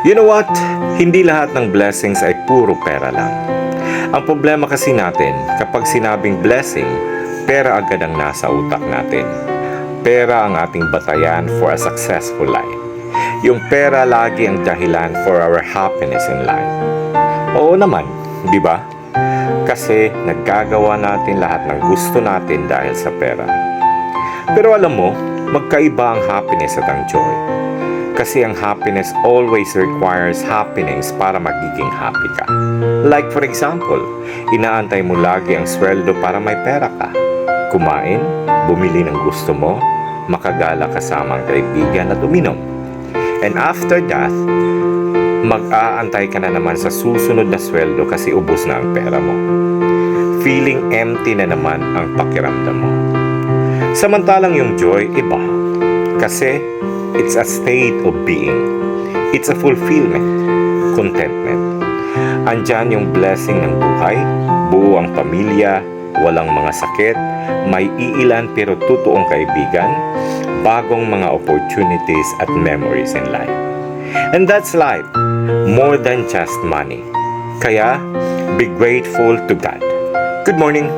You know what? Hindi lahat ng blessings ay puro pera lang. Ang problema kasi natin, kapag sinabing blessing, pera agad ang nasa utak natin. Pera ang ating batayan for a successful life. Yung pera lagi ang dahilan for our happiness in life. Oo naman, di ba? Kasi naggagawa natin lahat ng gusto natin dahil sa pera. Pero alam mo, magkaiba ang happiness at ang joy. Kasi ang happiness always requires happiness para magiging happy ka. Like for example, inaantay mo lagi ang sweldo para may pera ka. Kumain, bumili ng gusto mo, makagala kasama ang kaibigan at uminom. And after that, mag-aantay ka na naman sa susunod na sweldo kasi ubos na ang pera mo. Feeling empty na naman ang pakiramdam mo. Samantalang yung joy, iba. Kasi it's a state of being. It's a fulfillment, contentment. Andyan yung blessing ng buhay, buo ang pamilya, walang mga sakit, may iilan pero totoong kaibigan, bagong mga opportunities at memories in life. And that's life, more than just money. Kaya, be grateful to God. Good morning!